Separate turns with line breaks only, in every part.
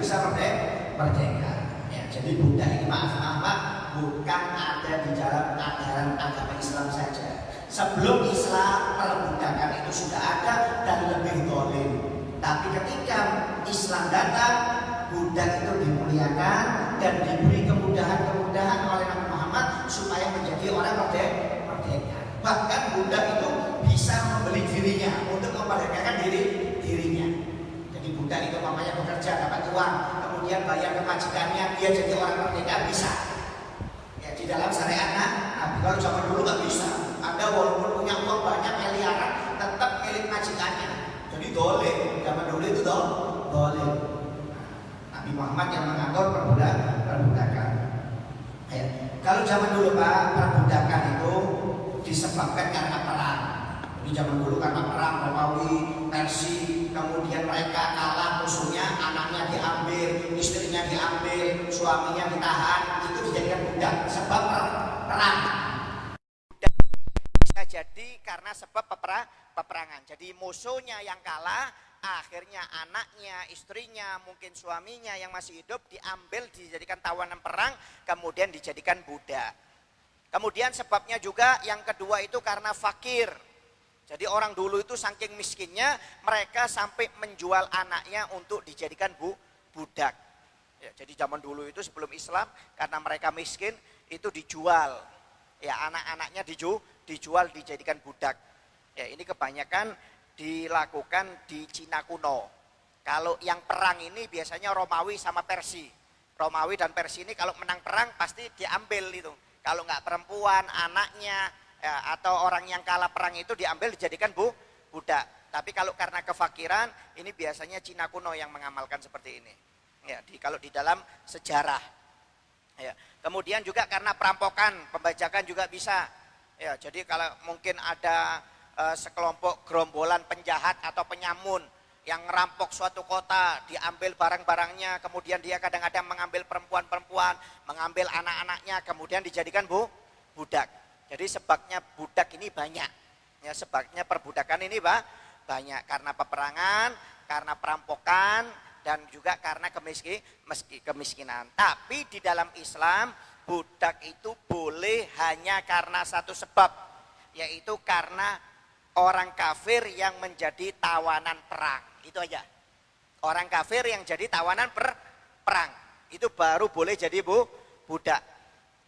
bisa merdeka. Ya, jadi budak ini maaf bukan ada di dalam ajaran agama Islam saja. Sebelum Islam perbudakan itu sudah ada dan lebih dolim. Tapi ketika Islam datang, budak itu dimuliakan dan diberi kemudahan-kemudahan oleh Nabi Muhammad supaya menjadi orang merdeka. Bahkan budak itu bisa membeli dirinya untuk memerdekakan dirinya. Jadi budak itu mamanya bekerja dapat uang, kemudian bayar ke majikannya, dia jadi orang merdeka bisa. Ya, di dalam syariat Nabi. Kalau zaman dulu nggak bisa. Anda walaupun punya uang banyak miliaran, tetap milik majikannya. Jadi dolim. Zaman dulu itu dolim. Nabi Muhammad yang mengatur perbudakan. Ya. Kalau zaman dulu Pak, perbudakan itu disebabkan karena perang. Jadi zaman dulu karena perang Romawi, Persia, kemudian mereka kalah musuhnya, anaknya diambil, istrinya diambil, suaminya ditahan, itu dijadikan budak sebab perang. Budak bisa jadi karena sebab peperangan. Jadi musuhnya yang kalah, akhirnya anaknya, istrinya, mungkin suaminya yang masih hidup diambil, dijadikan tawanan perang, kemudian dijadikan budak. Kemudian sebabnya juga yang kedua itu karena fakir. Jadi orang dulu itu saking miskinnya mereka sampai menjual anaknya untuk dijadikan budak. Ya, jadi zaman dulu itu sebelum Islam karena mereka miskin itu dijual. Ya, anak-anaknya dijual dijadikan budak. Ya, ini kebanyakan dilakukan di Cina kuno. Kalau yang perang ini biasanya Romawi sama Persia. Romawi dan Persia ini kalau menang perang pasti diambil itu. Kalau nggak perempuan, anaknya, ya, atau orang yang kalah perang itu diambil dijadikan budak. Tapi kalau karena kefakiran, ini biasanya Cina kuno yang mengamalkan seperti ini. Ya, kalau di dalam sejarah. Ya. Kemudian juga karena perampokan, pembajakan juga bisa. Ya, jadi kalau mungkin ada sekelompok gerombolan penjahat atau penyamun yang ngerampok suatu kota, diambil barang-barangnya, kemudian dia kadang-kadang mengambil perempuan-perempuan, mengambil anak-anaknya, kemudian dijadikan budak. Jadi sebabnya budak ini banyak. Ya, sebabnya perbudakan ini banyak karena peperangan, karena perampokan, dan juga karena kemiskinan. Tapi di dalam Islam, budak itu boleh hanya karena satu sebab, yaitu karena orang kafir yang menjadi tawanan perang. Itu aja. Orang kafir yang jadi tawanan perang. Itu baru boleh jadi budak.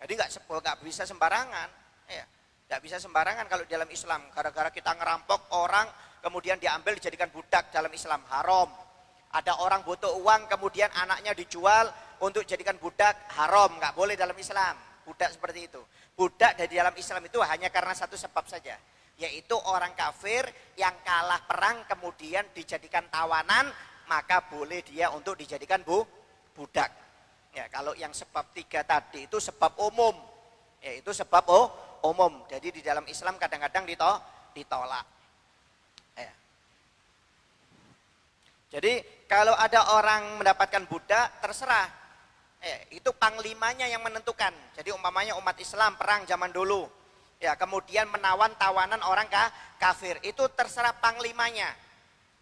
Jadi nggak bisa sembarangan. Ya, nggak bisa sembarangan kalau dalam Islam. Gara-gara kita ngerampok orang, kemudian diambil dijadikan budak dalam Islam. Haram. Ada orang butuh uang, kemudian anaknya dijual untuk jadikan budak. Haram. Nggak boleh dalam Islam. Budak seperti itu. Budak dari dalam Islam itu hanya karena satu sebab saja. Yaitu orang kafir yang kalah perang kemudian dijadikan tawanan, maka boleh dia untuk dijadikan budak. Ya, kalau yang sebab 3 tadi itu sebab umum, yaitu sebab umum. Jadi di dalam Islam kadang-kadang ditolak. Ya. Jadi kalau ada orang mendapatkan budak terserah, itu panglimanya yang menentukan. Jadi umpamanya umat Islam perang zaman dulu. Ya, kemudian menawan tawanan orang kafir, itu terserah panglimanya.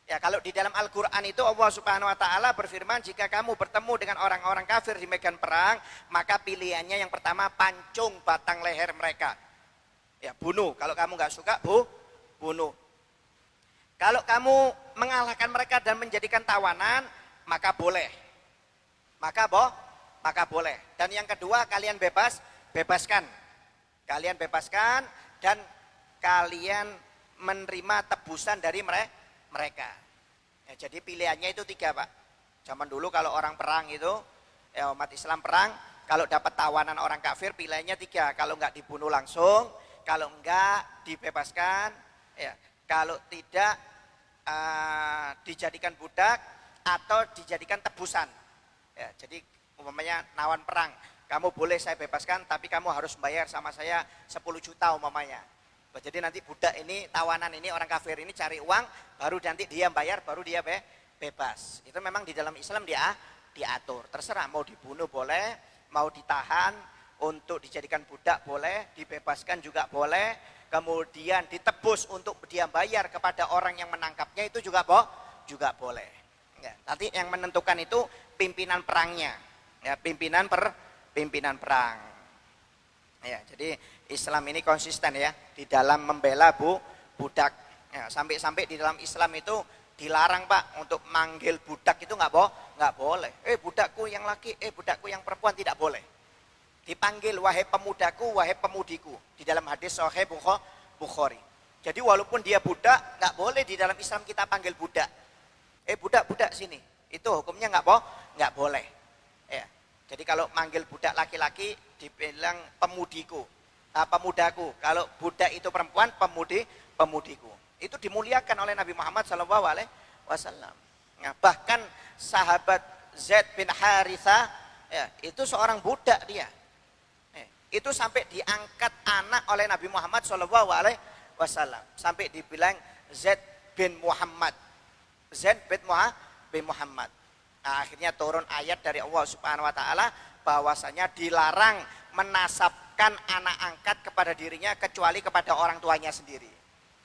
Ya, kalau di dalam Al-Qur'an itu Allah Subhanahu wa taala berfirman, jika kamu bertemu dengan orang-orang kafir di medan perang, maka pilihannya yang pertama pancung batang leher mereka. Ya, bunuh. Kalau kamu nggak suka, bunuh. Kalau kamu mengalahkan mereka dan menjadikan tawanan, maka boleh. Maka boleh. Dan yang kedua, kalian bebaskan. Kalian bebaskan dan kalian menerima tebusan dari mereka. Ya, jadi pilihannya itu 3 Pak. Zaman dulu kalau orang perang itu, ya umat Islam perang, kalau dapat tawanan orang kafir pilihannya 3. Kalau enggak dibunuh langsung, kalau enggak dibebaskan, ya, kalau tidak dijadikan budak atau dijadikan tebusan. Ya, jadi umpamanya nawan perang. Kamu boleh saya bebaskan, tapi kamu harus bayar sama saya 10 juta umpamanya. Jadi nanti budak ini, tawanan ini, orang kafir ini cari uang, baru nanti dia bayar, baru dia bebas. Itu memang di dalam Islam diatur. Terserah mau dibunuh boleh, mau ditahan untuk dijadikan budak boleh, dibebaskan juga boleh, kemudian ditebus untuk dia bayar kepada orang yang menangkapnya itu juga boleh. Ya, nanti yang menentukan itu
pimpinan perangnya. Ya, pimpinan perang. Ya, jadi Islam ini konsisten ya di dalam membela budak. Ya, sampai-sampai di dalam Islam itu dilarang Pak untuk manggil budak itu nggak boleh. Budakku yang laki, budakku yang perempuan, tidak boleh. Dipanggil wahai pemudaku, wahai pemudiku di dalam hadis Sahih Bukhari. Jadi walaupun dia budak, nggak boleh di dalam Islam kita panggil budak. Budak sini. Itu hukumnya nggak boleh. Ya. Jadi kalau manggil budak laki-laki dibilang pemudiku, pemudaku. Kalau budak itu perempuan, pemudiku. Itu dimuliakan oleh Nabi Muhammad SAW. Nah, bahkan sahabat Zaid bin Haritha, ya, itu seorang budak dia. Itu sampai diangkat anak oleh Nabi Muhammad SAW. Sampai dibilang Zaid bin Muhammad. Zaid bin Muhammad. Nah, akhirnya turun ayat dari Allah Subhanahu wa taala bahwasanya dilarang menasabkan anak angkat kepada dirinya kecuali kepada orang tuanya sendiri.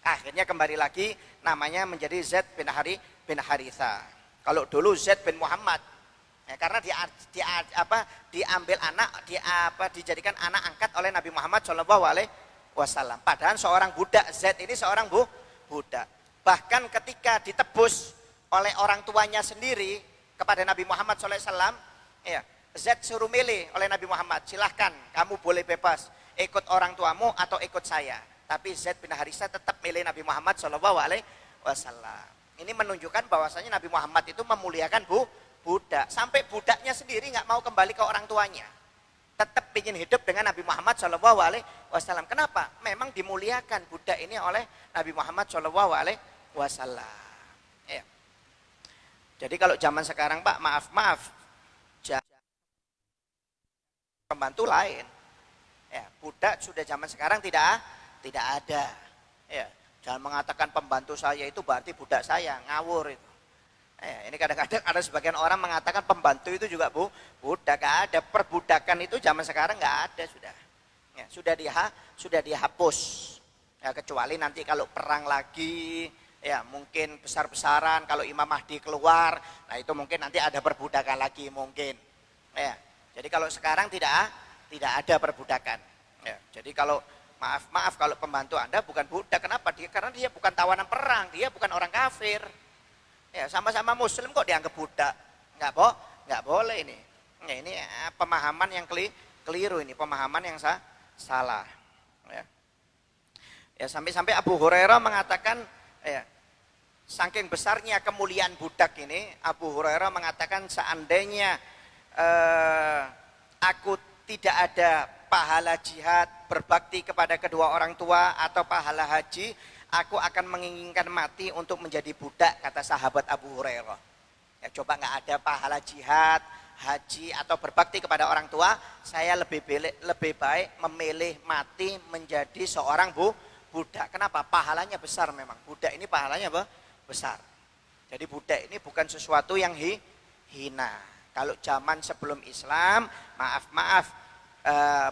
Akhirnya kembali lagi namanya menjadi Zaid bin Haritha. Kalau dulu Zaid bin Muhammad, ya, karena diambil anak, dijadikan anak angkat oleh Nabi Muhammad SAW. Padahal seorang budak, Zaid ini seorang budak. Bahkan ketika ditebus oleh orang tuanya sendiri kepada Nabi Muhammad SAW, ya, Zaid suruh milih oleh Nabi Muhammad, silahkan kamu boleh bebas ikut orang tuamu atau ikut saya. Tapi Zaid bin Haritha tetap milih Nabi Muhammad SAW. Ini menunjukkan bahwasanya Nabi Muhammad itu memuliakan budak. Sampai budaknya sendiri nggak mau kembali ke orang tuanya. Tetap ingin hidup dengan Nabi Muhammad SAW. Kenapa? Memang dimuliakan budak ini oleh Nabi Muhammad SAW. Ya. Jadi kalau zaman sekarang Pak, maaf, pembantu lain. Ya, budak sudah zaman sekarang tidak ada. Ya, jangan mengatakan pembantu saya itu berarti budak saya, ngawur itu. Ya, ini kadang-kadang ada sebagian orang mengatakan pembantu itu juga budak. Gak ada, perbudakan itu zaman sekarang nggak ada sudah. Ya, sudah dihapus. Ya, kecuali nanti kalau perang lagi, ya mungkin besar-besaran kalau Imam Mahdi keluar, nah itu mungkin nanti ada perbudakan lagi mungkin. Ya, jadi kalau sekarang tidak ada perbudakan. Ya, jadi kalau maaf kalau pembantu Anda bukan budak, kenapa? Karena dia bukan tawanan perang, dia bukan orang kafir. Ya, sama-sama muslim kok dianggap budak. Nggak boleh ini. Ya, ini pemahaman yang keliru ini, pemahaman yang salah. Ya. Ya, sampai-sampai Abu Hurairah mengatakan, ya, saking besarnya kemuliaan budak ini, Abu Hurairah mengatakan seandainya aku tidak ada pahala jihad, berbakti kepada kedua orang tua atau pahala haji, aku akan menginginkan mati untuk menjadi budak, kata sahabat Abu Hurairah. Ya, coba nggak ada pahala jihad, haji atau berbakti kepada orang tua, saya lebih baik memilih mati menjadi seorang budak. Kenapa? Pahalanya besar memang. Budak ini pahalanya besar. Jadi budak ini bukan sesuatu yang hina. Kalau zaman sebelum Islam, maaf,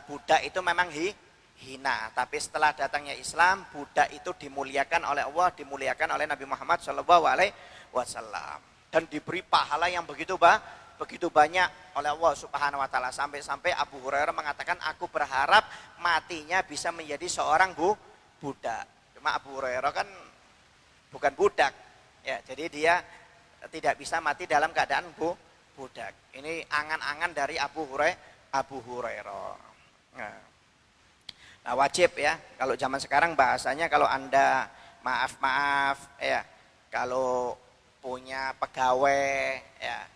budak itu memang hina. Tapi setelah datangnya Islam, budak itu dimuliakan oleh Allah, dimuliakan oleh Nabi Muhammad SAW. Dan diberi pahala yang begitu banyak oleh Allah Subhanahu wa taala. Sampai-sampai Abu Hurairah mengatakan, aku berharap matinya bisa menjadi seorang budak. Cuma Abu Hurairah kan bukan budak. Ya, jadi dia tidak bisa mati dalam keadaan budak. Ini angan-angan dari Abu Hurairah. Nah, wajib ya, kalau zaman sekarang bahasanya kalau Anda maaf ya, kalau punya pegawai ya,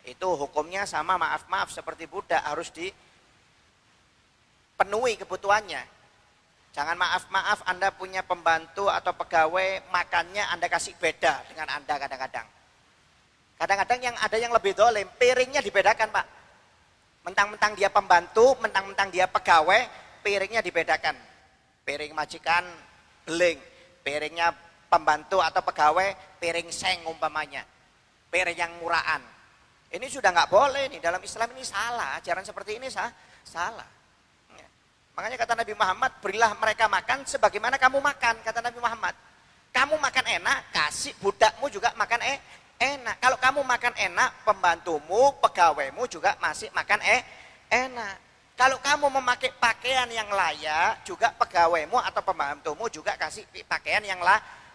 itu hukumnya sama maaf seperti budak, harus dipenuhi kebutuhannya. Jangan maaf Anda punya pembantu atau pegawai, makannya Anda kasih beda dengan Anda kadang-kadang. Kadang-kadang yang ada yang lebih dolim, piringnya dibedakan Pak. Mentang-mentang dia pembantu, mentang-mentang dia pegawai, piringnya dibedakan. Piring majikan beling, piringnya pembantu atau pegawai piring seng umpamanya, piring yang murahan. Ini sudah nggak boleh nih, dalam Islam ini salah, ajaran seperti ini salah. Ya. Makanya kata Nabi Muhammad, berilah mereka makan sebagaimana kamu makan, kata Nabi Muhammad. Kamu makan enak, kasih budakmu juga makan enak. Kalau kamu makan enak, pembantumu, pegawaimu juga masih makan enak. Kalau kamu memakai pakaian yang layak, juga pegawaimu atau pembantumu juga kasih pakaian yang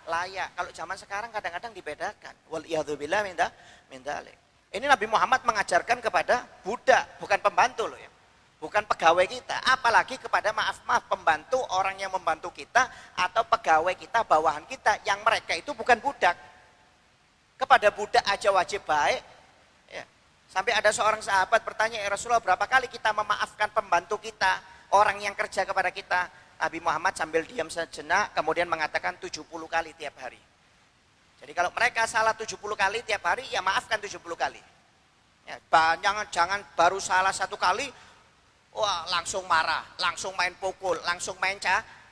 layak. Kalau zaman sekarang kadang-kadang dibedakan. Waliyadzubillah min dzalik. Ini Nabi Muhammad mengajarkan kepada budak, bukan pembantu loh ya. Bukan pegawai kita, apalagi kepada maaf pembantu, orang yang membantu kita atau pegawai kita, bawahan kita yang mereka itu bukan budak. Kepada budak aja wajib baik. Ya. Sampai ada seorang sahabat bertanya, ya Rasulullah, berapa kali kita memaafkan pembantu kita, orang yang kerja kepada kita? Nabi Muhammad sambil diam sejenak kemudian mengatakan 70 kali tiap hari. Jadi kalau mereka salah 70 kali tiap hari, ya maafkan 70 kali. Ya, jangan baru salah 1 kali, wah langsung marah, langsung main pukul, langsung main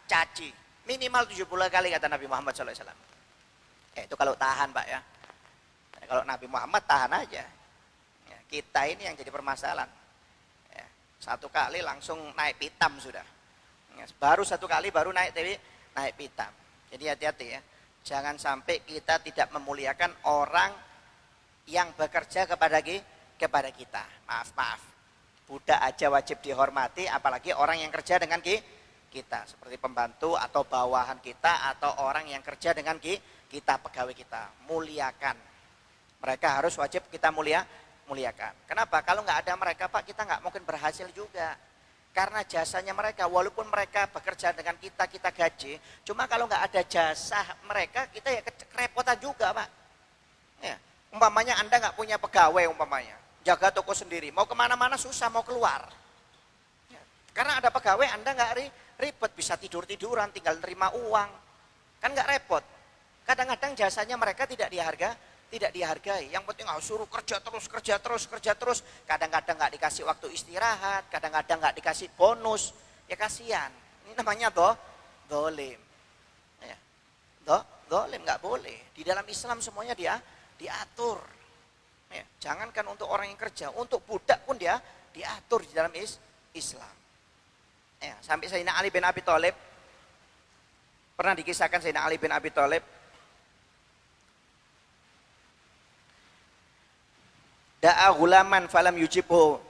caci. Minimal 70 kali kata Nabi Muhammad SAW. Ya, itu kalau tahan Pak ya. Kalau Nabi Muhammad tahan aja. Ya, kita ini yang jadi permasalahan. Ya, 1 kali langsung naik pitam sudah. Ya, baru 1 kali baru naik pitam. Jadi hati-hati ya. Jangan sampai kita tidak memuliakan orang yang bekerja kepada kita. Maaf. Budak aja wajib dihormati, apalagi orang yang kerja dengan kita. Seperti pembantu atau bawahan kita atau orang yang kerja dengan kita, pegawai kita. Muliakan. Mereka harus wajib kita muliakan. Kenapa? Kalau nggak ada mereka Pak, kita nggak mungkin berhasil juga. Karena jasanya mereka, walaupun mereka bekerja dengan kita gaji, cuma kalau nggak ada jasa mereka, kita ya kerepotan juga Pak. Ya, umpamanya Anda nggak punya pegawai umpamanya, jaga toko sendiri, mau kemana-mana susah mau keluar. Ya, karena ada pegawai Anda nggak ribet, bisa tidur-tiduran, tinggal nerima uang, kan nggak repot. Kadang-kadang jasanya mereka tidak dihargai. Yang penting suruh kerja terus. Kadang-kadang nggak dikasih waktu istirahat, kadang-kadang nggak dikasih bonus. Ya kasihan. Ini namanya dolim. Ya. Dolim nggak boleh. Di dalam Islam semuanya diatur. Ya. Jangankan untuk orang yang kerja, untuk budak pun dia diatur di dalam Islam. Ya. Sampai Sayyidina Ali bin Abi Thalib, pernah dikisahkan Sayyidina Ali bin Abi Thalib, da'a ghulaman falam yujibhu.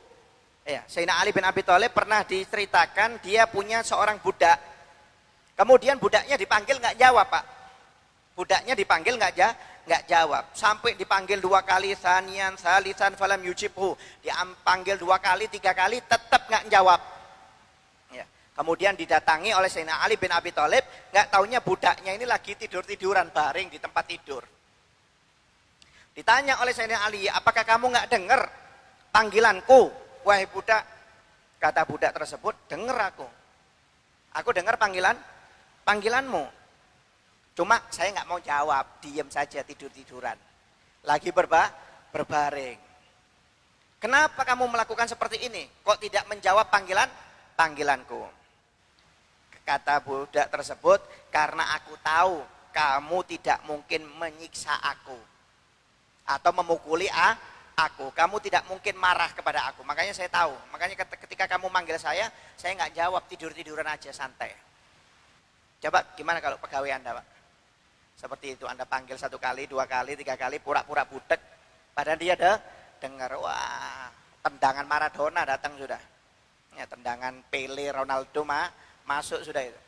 Ya, Sayyidina Ali bin Abi Thalib pernah diceritakan dia punya seorang budak. Kemudian budaknya dipanggil nggak jawab, Pak. Budaknya dipanggil nggak jawab. Sampai dipanggil 2 kali, sanian, salisan falam yujibhu. Dipanggil 2 kali, 3 kali tetap nggak jawab. Ya. Kemudian didatangi oleh Sayyidina Ali bin Abi Thalib, nggak taunya budaknya ini lagi tidur-tiduran baring di tempat tidur. Ditanya oleh Sayyidina Ali, apakah kamu nggak dengar panggilanku, wahai budak? Kata budak tersebut, dengar aku. Aku dengar panggilanmu. Cuma saya nggak mau jawab, diam saja tidur-tiduran. Lagi berbaring. Kenapa kamu melakukan seperti ini? Kok tidak menjawab panggilanku? Kata budak tersebut, karena aku tahu kamu tidak mungkin menyiksa aku atau memukuli aku, kamu tidak mungkin marah kepada aku, makanya saya tahu, makanya ketika kamu manggil saya nggak jawab, tidur-tiduran aja santai. Coba gimana kalau pegawai Anda Pak? Seperti itu, Anda panggil 1 kali, 2 kali, 3 kali, pura-pura budek, padahal dia dengar, wah tendangan Maradona datang sudah, ya, tendangan Pele, Ronaldo masuk sudah itu.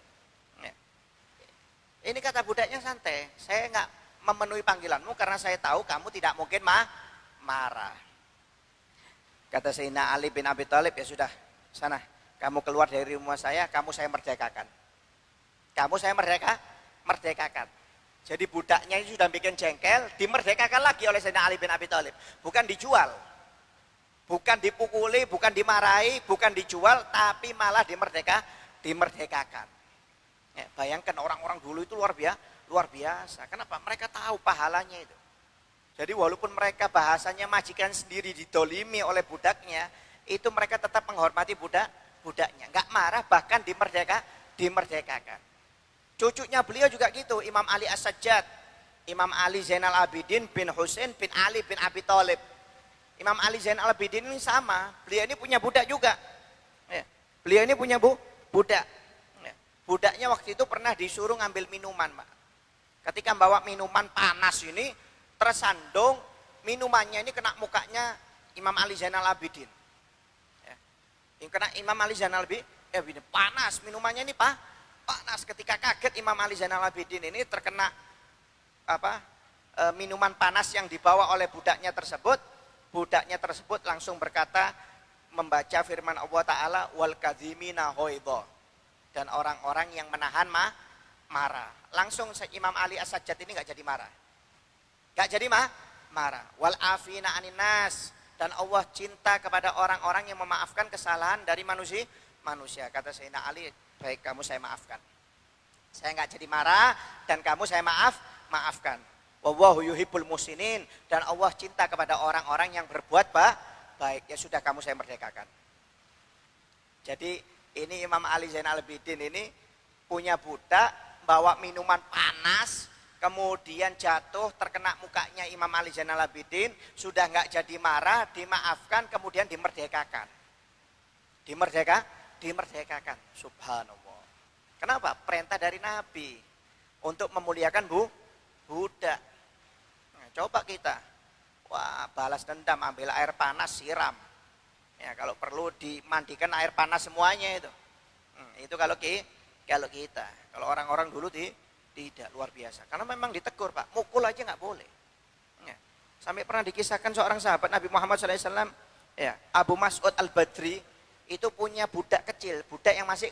Ya. Ini kata budaknya santai, saya nggak memenuhi panggilanmu karena saya tahu kamu tidak mungkin marah. Kata Sayyidina Ali bin Abi Thalib, ya sudah, sana kamu keluar dari rumah saya, kamu saya merdekakan. Kamu saya merdekakan. Jadi budaknya ini sudah bikin jengkel, dimerdekakan lagi oleh Sayyidina Ali bin Abi Thalib. Bukan dijual, bukan dipukuli, bukan dimarahi, bukan dijual, tapi malah dimerdekakan. Ya, bayangkan orang-orang dulu itu luar biasa. Kenapa? Mereka tahu pahalanya itu. Jadi walaupun mereka bahasanya majikan sendiri didolimi oleh budaknya, itu mereka tetap menghormati budaknya. Nggak marah, bahkan dimerdekakan. Cucunya beliau juga gitu, Imam Ali As-Sajjad. Imam Ali Zainal Abidin bin Husain bin Ali bin Abi Thalib. Imam Ali Zainal Abidin ini sama, beliau ini punya budak juga. Ya. Beliau ini punya budak. Ya. Budaknya waktu itu pernah disuruh ngambil minuman, Pak. Ketika bawa minuman panas ini, tersandung, minumannya ini kena mukanya Imam Ali Zainal Abidin. Ya. Yang kena Imam Ali Zainal Abidin, panas minumannya ini panas. Ketika kaget Imam Ali Zainal Abidin ini terkena minuman panas yang dibawa oleh budaknya tersebut. Budaknya tersebut langsung berkata, membaca firman Allah Ta'ala, wal kadhimina ghaidha, dan orang-orang yang menahan marah. Langsung Imam Ali As-Sajjad ini nggak jadi marah. Nggak jadi marah. Wal afina anin nas, dan Allah cinta kepada orang-orang yang memaafkan kesalahan dari manusia. Kata Sayyidina Ali, baik, kamu saya maafkan. Saya nggak jadi marah dan kamu saya maafkan. Wallahu yuhibbul muhsinin, dan Allah cinta kepada orang-orang yang berbuat baik. Ya sudah, kamu saya merdekakan. Jadi ini Imam Ali Zainal Abidin ini punya budak bawa minuman panas, kemudian jatuh terkena mukanya Imam Ali Zainal Abidin, sudah nggak jadi marah, dimaafkan, kemudian dimerdekakan. Dimerdekakan. Subhanallah. Kenapa? Perintah dari Nabi untuk memuliakan budak. Nah, coba kita, balas dendam, ambil air panas, siram. Ya, kalau perlu dimandikan air panas semuanya itu. Itu kalau kita, kalau orang-orang dulu tidak, luar biasa. Karena memang ditegur, Pak, mukul aja nggak boleh. Ya. Sampai pernah dikisahkan seorang sahabat Nabi Muhammad SAW, ya, Abu Mas'ud Al-Badri, itu punya budak kecil, budak yang masih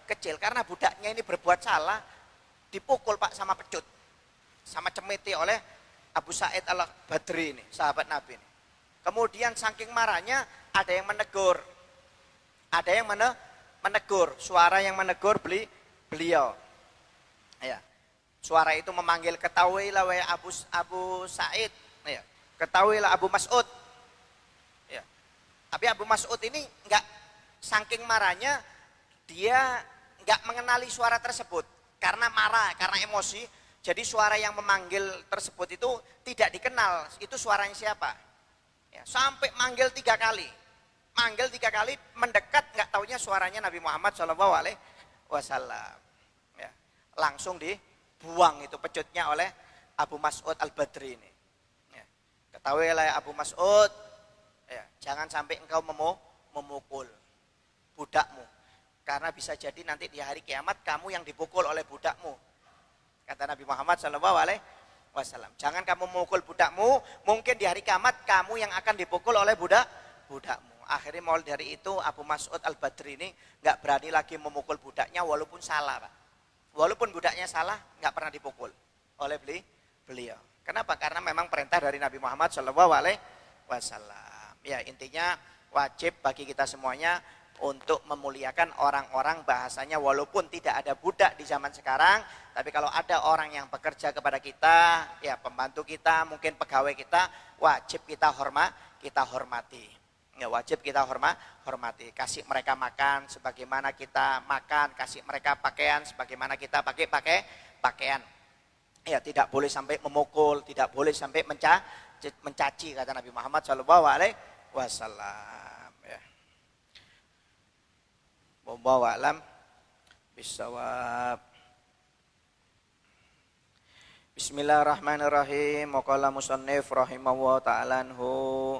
kecil. Karena budaknya ini berbuat salah, dipukul, Pak, sama pecut, sama cemeti oleh Abu Sa'id Al-Badri ini, sahabat Nabi ini. Kemudian saking marahnya ada yang menegur. Ada yang menegur, suara yang menegur beliau. Ya. Suara itu memanggil, ketahuilah wahai Abu Sa'id, ya. Ketahuilah Abu Mas'ud. Ya. Tapi Abu Mas'ud ini enggak, saking marahnya dia enggak mengenali suara tersebut karena marah, karena emosi. Jadi suara yang memanggil tersebut itu tidak dikenal, itu suaranya siapa. Ya, sampai manggil 3 kali. Manggil 3 kali, mendekat, nggak taunya suaranya Nabi Muhammad SAW. Ya, langsung dibuang itu pecutnya oleh Abu Mas'ud Al-Badri ini. Ya, ketahuilah Abu Mas'ud, ya, jangan sampai engkau memukul budakmu. Karena bisa jadi nanti di hari kiamat kamu yang dipukul oleh budakmu. Kata Nabi Muhammad SAW, jangan kamu memukul budakmu, mungkin di hari kiamat kamu yang akan dipukul oleh budakmu. Akhirnya mulai dari itu Abu Mas'ud Al-Badri ini nggak berani lagi memukul budaknya walaupun salah, Pak. Walaupun budaknya salah, nggak pernah dipukul oleh beliau. Kenapa? Karena memang perintah dari Nabi Muhammad SAW. Ya, intinya wajib bagi kita semuanya untuk memuliakan orang-orang, bahasanya walaupun tidak ada budak di zaman sekarang, tapi kalau ada orang yang bekerja kepada kita, ya pembantu kita, mungkin pegawai kita, wajib kita hormati. Ya, wajib kita hormati. Kasih mereka makan sebagaimana kita makan, kasih mereka pakaian sebagaimana kita pakai pakaian. Ya, tidak boleh sampai memukul, tidak boleh sampai mencaci, kata Nabi Muhammad SAW. Ya. Wallahu a'lam bishawab. Bismillahirrahmanirrahim. Wa qala musannif rahimahullahu ta'ala anhu.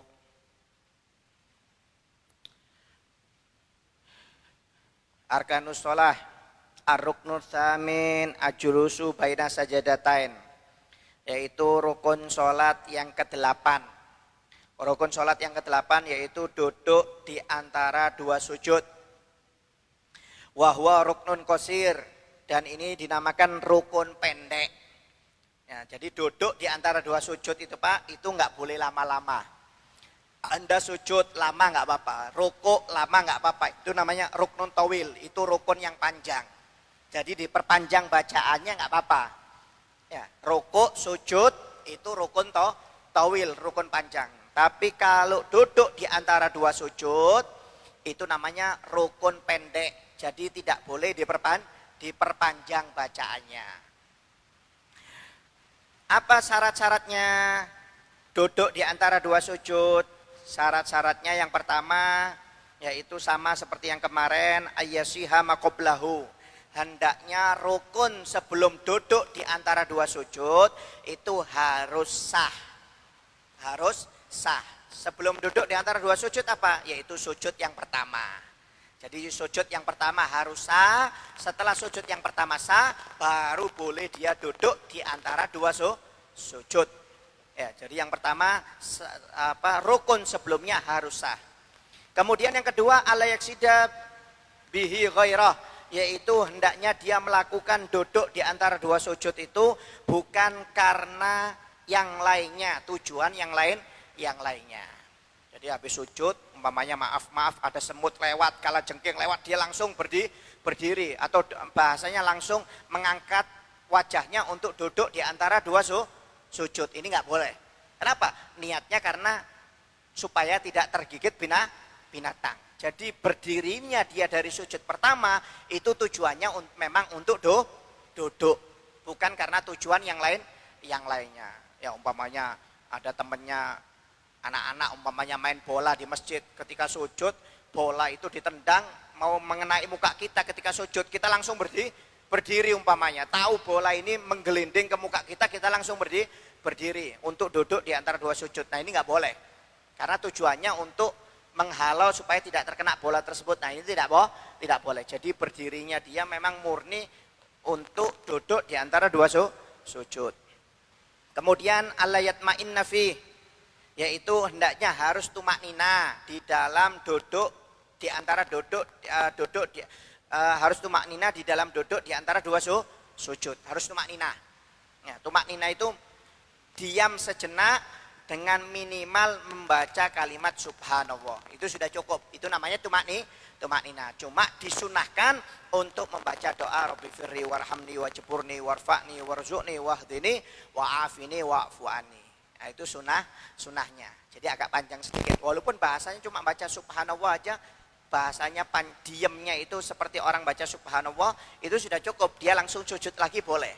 Arkanus shalah ar-ruknul tsamin ajlusu baina sajadatain, yaitu rukun salat yang ke-8. Rukun salat yang ke-8 yaitu duduk di antara 2 sujud. Wa huwa ruknun qasir, dan ini dinamakan rukun pendek. Ya, jadi duduk di antara 2 sujud itu, Pak, itu enggak boleh lama-lama. Anda sujud lama nggak apa-apa, rukuk lama nggak apa-apa, itu namanya ruknun tawil, itu rukun yang panjang. Jadi diperpanjang bacaannya nggak apa-apa. Ya, rukuk, sujud itu rukun tawil, rukun panjang. Tapi kalau duduk di antara 2 sujud, itu namanya rukun pendek. Jadi tidak boleh diperpanjang bacaannya. Apa syarat-syaratnya duduk di antara 2 sujud? Syarat-syaratnya yang pertama yaitu sama seperti yang kemarin, ayyasiha maqoblahu. Hendaknya rukun sebelum duduk di antara 2 sujud itu harus sah. harus sah. Sebelum duduk di antara dua sujud apa? Yaitu sujud yang pertama. Jadi sujud yang pertama harus sah. Setelah sujud yang pertama sah, baru boleh dia duduk di antara dua sujud. Ya, jadi yang pertama rukun sebelumnya harus sah. Kemudian yang kedua ala yaksida bihi ghairah, yaitu hendaknya dia melakukan duduk di antara dua sujud itu bukan karena yang lainnya, tujuan yang lainnya. Jadi habis sujud umpamanya maaf ada semut lewat, kalajengking lewat, dia langsung berdiri atau bahasanya langsung mengangkat wajahnya untuk duduk di antara dua sujud. Ini nggak boleh. Kenapa? Niatnya karena supaya tidak tergigit binatang. Jadi berdirinya dia dari sujud pertama itu tujuannya memang untuk duduk, bukan karena tujuan yang lainnya. Ya umpamanya ada temennya anak-anak umpamanya main bola di masjid, ketika sujud bola itu ditendang mau mengenai muka kita, ketika sujud kita langsung berdiri umpamanya, tahu bola ini menggelinding ke muka kita, kita langsung berdiri untuk duduk di antara dua sujud. Nah ini nggak boleh, karena tujuannya untuk menghalau supaya tidak terkena bola tersebut. Nah ini tidak boleh. Jadi berdirinya dia memang murni untuk duduk di antara dua sujud. Kemudian alayat ma'inna fi, yaitu hendaknya harus tumak nina di dalam duduk di antara harus tumak nina di dalam duduk di antara dua sujud. Harus tumak nina. Ya, tumak nina itu diam sejenak dengan minimal membaca kalimat subhanallah. Itu sudah cukup. Itu namanya tumak nina. Cuma disunahkan untuk membaca doa Rabbi firli warhamni wajburni warfa'ni warzuqni wahdini wa'afini wa'fu anni. Nah, itu sunahnya. Jadi agak panjang sedikit. Walaupun bahasanya cuma baca subhanallah aja, bahasanya diamnya itu seperti orang baca subhanallah, itu sudah cukup. Dia langsung sujud lagi boleh.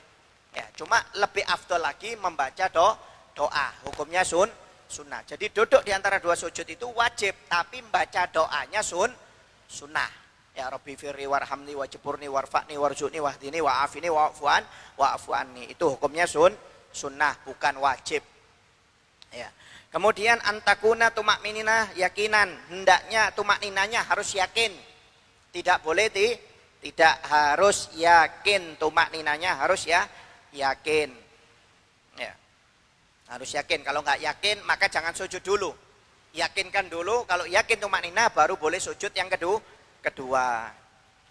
Ya, cuma lebih afdol lagi membaca doa. Hukumnya sunnah. Jadi duduk di antara dua sujud itu wajib, tapi membaca doanya sunnah. Ya Rabbi firli warhamni wajburni warfa'ni warzuqni wahdini wa'afini wa'fu anni. Itu hukumnya sunnah, bukan wajib. Ya. Kemudian antakuna tumak minina yakinan, hendaknya tumak ninanya harus yakin. Tidak boleh tidak harus yakin, tumak ninanya harus yakin. Ya. Harus yakin. Kalau nggak yakin maka jangan sujud dulu. Yakinkan dulu, kalau yakin tumak nina baru boleh sujud yang kedua.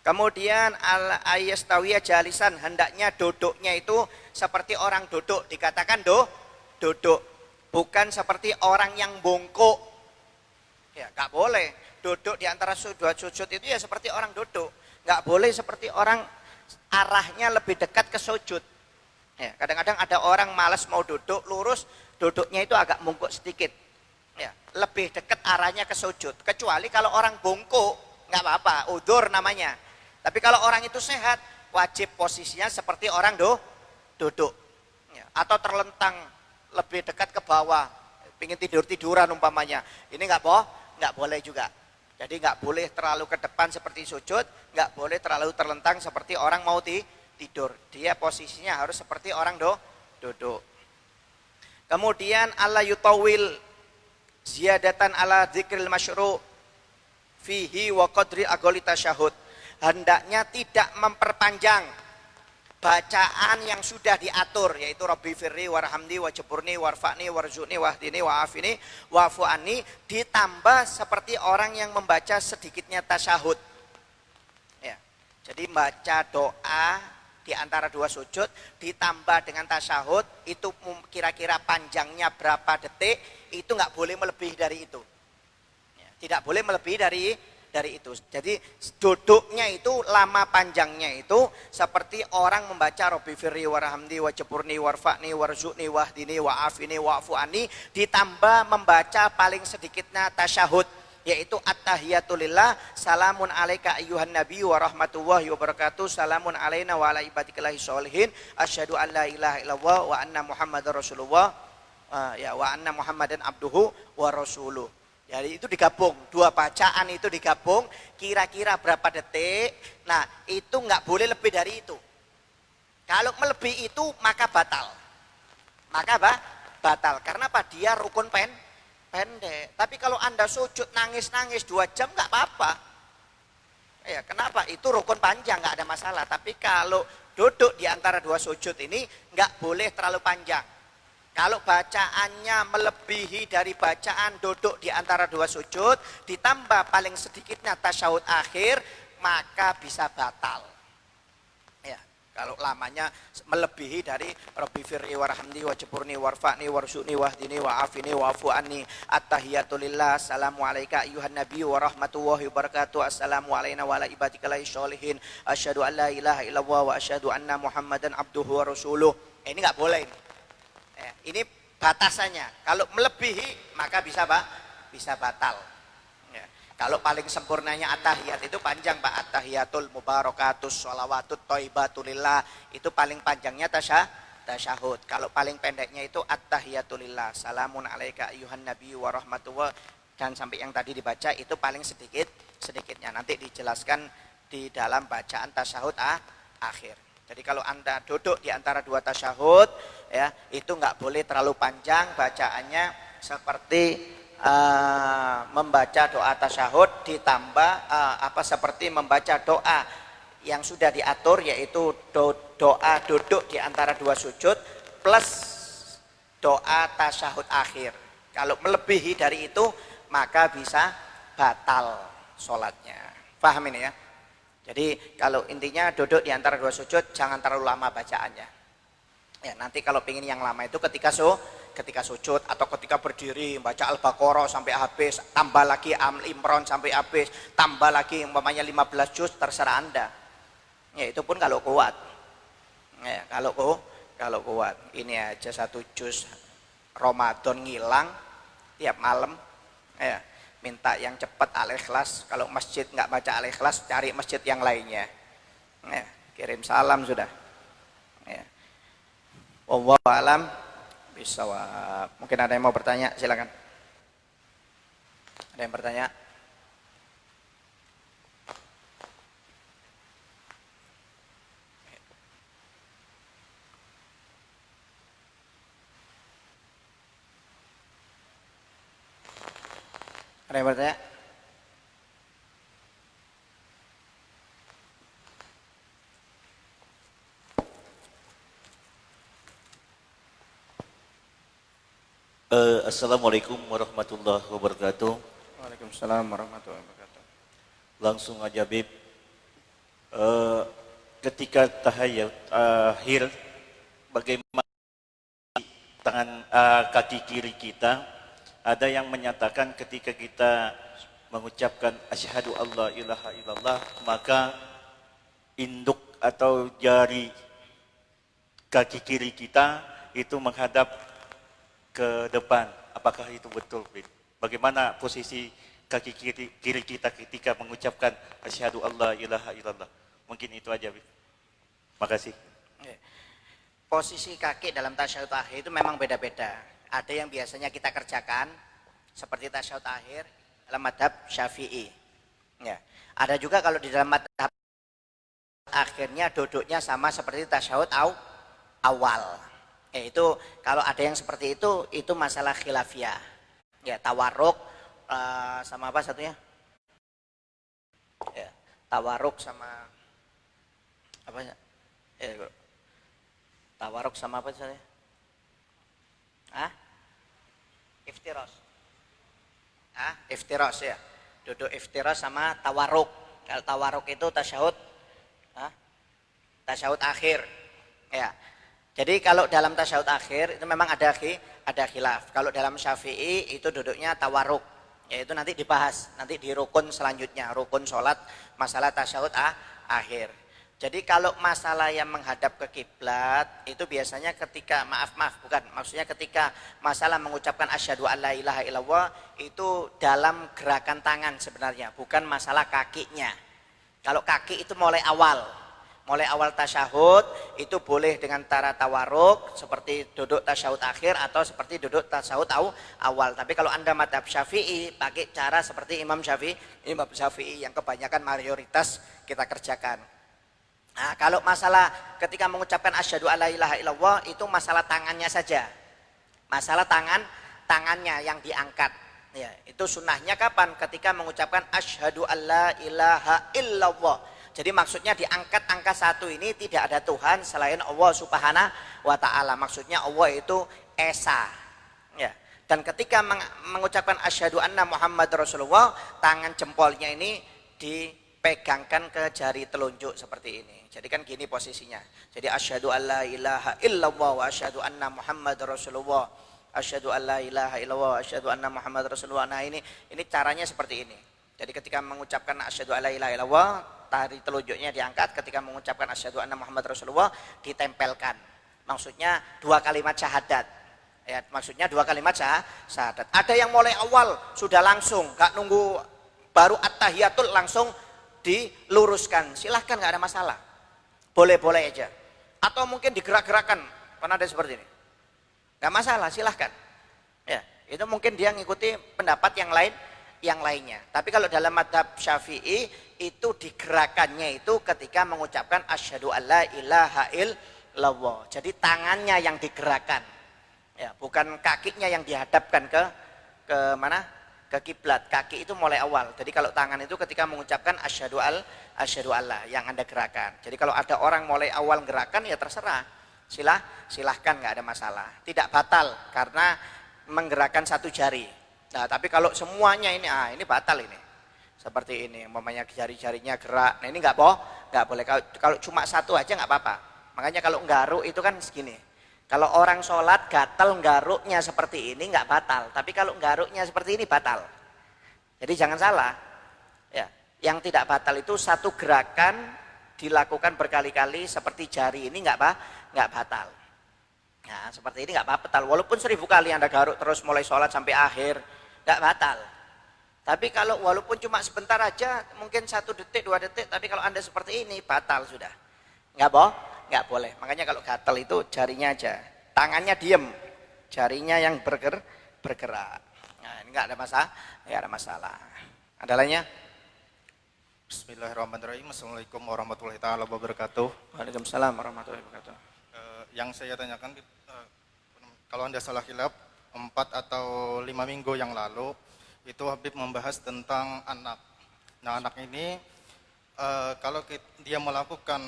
Kemudian al ayastawiyah jalisan, hendaknya duduknya itu seperti orang duduk, dikatakan duduk, bukan seperti orang yang bongkok. Ya, nggak boleh duduk di antara dua sujud itu ya seperti orang duduk. Nggak boleh seperti orang arahnya lebih dekat ke sujud. Ya, kadang-kadang ada orang malas mau duduk lurus, duduknya itu agak bongkok sedikit. Ya, lebih dekat arahnya ke sujud. Kecuali kalau orang bongkok, nggak apa-apa, udzur namanya. Tapi kalau orang itu sehat, wajib posisinya seperti orang duduk. Ya, atau terlentang lebih dekat ke bawah, pingin tiduran umpamanya. Ini nggak boleh juga. Jadi nggak boleh terlalu ke depan seperti sujud, nggak boleh terlalu terlentang seperti orang mau tidur. Dia posisinya harus seperti orang duduk. Kemudian alla yutawil ziyadatan ala dzikril masyru' fihi wa qadri agoli tasyahud. Hendaknya tidak memperpanjang bacaan yang sudah diatur, yaitu Rabbi firli warhamni wajburni warfa'ni warzuqni wahdini wa'afini wa'fu anni, ditambah seperti orang yang membaca sedikitnya tasyahud. Ya. Jadi baca doa di antara dua sujud ditambah dengan tasyahud, itu kira-kira panjangnya berapa detik, itu nggak boleh melebihi dari itu. Ya. Tidak boleh melebihi dari itu. Jadi duduknya itu, lama panjangnya itu seperti orang membaca Rabbi firli warhamni wajburni warfa'ni warzuqni wahdini wa'afini wa'fu anni, ditambah membaca paling sedikitnya tasyahud, yaitu at-tahiyatulillah, salamun alaika ayyuhan nabi wa rahmatullahi wa barakatuh, salamun alaina wa ala ibadillahi sholihin, asyhadu an la ilaha illallah wa anna muhammadar rasulullah, wa anna muhammadan abduhu wa rasuluh. Jadi itu digabung, dua bacaan itu digabung, kira-kira berapa detik. Nah itu nggak boleh lebih dari itu. Kalau melebihi itu maka batal. Maka batal. Karena apa? Dia rukun pendek. Tapi kalau Anda sujud nangis-nangis 2 jam nggak apa-apa. Ya, kenapa? Itu rukun panjang, nggak ada masalah. Tapi kalau duduk di antara 2 sujud ini nggak boleh terlalu panjang. Kalau bacaannya melebihi dari bacaan duduk di antara 2 sujud, ditambah paling sedikitnya tasyahud akhir, maka bisa batal. Ya, kalau lamanya melebihi dari Rabbi fir'i warhamni wajburni warfa'ni warzuqni wahdini wa'afini wa'fu anni at-tahiyatu lillah assalamu alayka ayyuhan nabiy wa rahmatullahi wabarakatuh assalamu alayna wa ala ibadikallahis sholihin asyhadu an la ilaha illallah wa asyhadu anna muhammadan abduhu wa rasuluh. Ini enggak boleh ini. Ya, ini batasannya. Kalau melebihi maka bisa bisa batal. Ya. Kalau paling sempurnanya at-tahiyat itu panjang Pak, at-tahiyatul mubarakatus sholawatut thayyibatulillah, itu paling panjangnya tasyahud. Kalau paling pendeknya itu at-tahiyatulillah, salamun alaika ayyuhan nabiy wa rahmatullah, dan sampai yang tadi dibaca itu paling sedikitnya. Nanti dijelaskan di dalam bacaan tasyahud akhir. Jadi kalau Anda duduk di antara 2 tasyahud, ya, itu nggak boleh terlalu panjang bacaannya, seperti membaca doa tasyahud ditambah seperti membaca doa yang sudah diatur, yaitu doa duduk di antara 2 sujud plus doa tasyahud akhir. Kalau melebihi dari itu maka bisa batal sholatnya. Paham ini ya? Jadi kalau intinya duduk di antara 2 sujud jangan terlalu lama bacaannya. Ya, nanti kalau pengen yang lama itu ketika sujud atau ketika berdiri baca Al-Baqarah sampai habis, tambah lagi Al-Imran sampai habis, tambah lagi umpamanya 15 juz, terserah Anda. Ya, itu pun kalau kuat. Ya, kalau kuat. Ini aja 1 juz Ramadan ngilang tiap malam. Ya. Minta yang cepat Al-Ikhlas. Kalau masjid nggak baca Al-Ikhlas, cari masjid yang lainnya. Ya, kirim salam sudah. Ya. Wallahu a'lam bishawab. Mungkin ada yang mau bertanya, silakan. Ada yang bertanya? Ada yang bertanya?
Assalamualaikum warahmatullahi wabarakatuh.
Waalaikumsalam warahmatullahi wabarakatuh.
Langsung aja Bib. Ketika tahayat akhir, bagaimana tangan kaki kiri kita? Ada yang menyatakan ketika kita mengucapkan asyhadu alla ilaha illallah, maka induk atau jari kaki kiri kita itu menghadap ke depan. Apakah itu betul, Bin? Bagaimana posisi kaki kiri kita ketika mengucapkan asyhadu alla ilaha illallah? Mungkin itu aja, Bin. Makasih.
Posisi kaki dalam tasyahud akhir itu memang beda-beda. Ada yang biasanya kita kerjakan seperti tasyahud akhir dalam madhab Syafi'i. Ya. Ada juga kalau di dalam madhab akhirnya duduknya sama seperti tasyahud awal. Itu kalau ada yang seperti itu masalah khilafiyah. Ya, tawarruk sama apa satunya? Ya, tawarruk sama apa ya? Tawarruk sama apa satunya? Iftiros. Iftiros ya. Duduk iftiros sama tawarruk. Kalau tawarruk itu tasyahud akhir. Ya. Jadi kalau dalam tasyahud akhir itu memang ada khilaf. Kalau dalam Syafi'i itu duduknya tawarruk. Yaitu nanti dibahas nanti di rukun selanjutnya, rukun sholat, masalah tasyahud akhir. Jadi kalau masalah yang menghadap ke kiblat itu biasanya ketika maksudnya ketika masalah mengucapkan asyhadu alla ilaha illallah itu dalam gerakan tangan sebenarnya, bukan masalah kakinya. Kalau kaki itu mulai awal tasyahud itu boleh dengan cara tawarruk seperti duduk tasyahud akhir atau seperti duduk tasyahud awal. Tapi kalau Anda madhab Syafi'i pakai cara seperti Imam Syafi'i yang kebanyakan mayoritas kita kerjakan. Nah, kalau masalah ketika mengucapkan asyhadu alla ilaha illallah itu masalah tangannya saja. Masalah tangannya yang diangkat. Ya, itu sunnahnya kapan? Ketika mengucapkan asyhadu alla ilaha illallah. Jadi maksudnya diangkat angka 1 ini tidak ada Tuhan selain Allah Subhanahu wa taala. Maksudnya Allah itu esa. Ya. Dan ketika mengucapkan asyhadu anna Muhammad Rasulullah, tangan jempolnya ini dipegangkan ke jari telunjuk seperti ini. Jadi kan gini posisinya. Jadi asyhadu alla ilaha illallah wa asyhadu anna Muhammad Rasulullah. Asyhadu alla ilaha illallah, asyhadu anna Muhammad Rasulullah. Nah ini caranya seperti ini. Jadi ketika mengucapkan asyhadu alla ilaha illallah, tari telunjuknya diangkat. Ketika mengucapkan asyhadu anna Muhammad Rasulullah, ditempelkan. Maksudnya 2 kalimat syahadat. Ya, maksudnya 2 kalimat syahadat. Ada yang mulai awal sudah langsung, gak nunggu baru at-tahiyatul langsung diluruskan. Silahkan, gak ada masalah. Boleh-boleh aja. Atau mungkin digerak-gerakan. Pernah ada seperti ini? Gak masalah, silahkan. Ya, itu mungkin dia ngikuti pendapat yang lainnya. Tapi kalau dalam madhab Syafi'i itu digerakannya itu ketika mengucapkan asyhadu alla ilaha illallah. Jadi tangannya yang digerakkan. Ya, bukan kakinya yang dihadapkan ke mana? Ke kiblat. Kaki itu mulai awal. Jadi kalau tangan itu ketika mengucapkan asyhadu alla yang Anda gerakan. Jadi kalau ada orang mulai awal gerakan ya terserah. Silahkan, nggak ada masalah. Tidak batal karena menggerakkan 1 jari. Nah, tapi kalau semuanya ini batal ini. Seperti ini, umpamanya jari-jarinya gerak. Nah, ini nggak boleh. Kalau cuma 1 aja nggak apa-apa. Makanya kalau nggaruk itu kan segini. Kalau orang sholat gatal nggaruknya seperti ini nggak batal. Tapi kalau nggaruknya seperti ini batal. Jadi jangan salah. Ya, yang tidak batal itu 1 gerakan dilakukan berkali-kali seperti jari ini nggak batal. Nah, seperti ini nggak batal. Walaupun 1000 kali Anda garuk terus mulai sholat sampai akhir, nggak batal. Tapi kalau walaupun cuma sebentar aja, mungkin 1 detik, 2 detik, tapi kalau Anda seperti ini, batal sudah. Nggak boleh. Makanya kalau gatal itu jarinya aja. Tangannya diem, jarinya yang bergerak. Nah, ini nggak ada masalah. Ada lainnya?
Bismillahirrahmanirrahim. Assalamualaikum warahmatullahi taala wabarakatuh.
Waalaikumsalam warahmatullahi wabarakatuh.
Yang saya tanyakan, kalau Anda salah hilaf 4 atau 5 minggu yang lalu itu Habib membahas tentang anak. Nah, anak ini kalau dia melakukan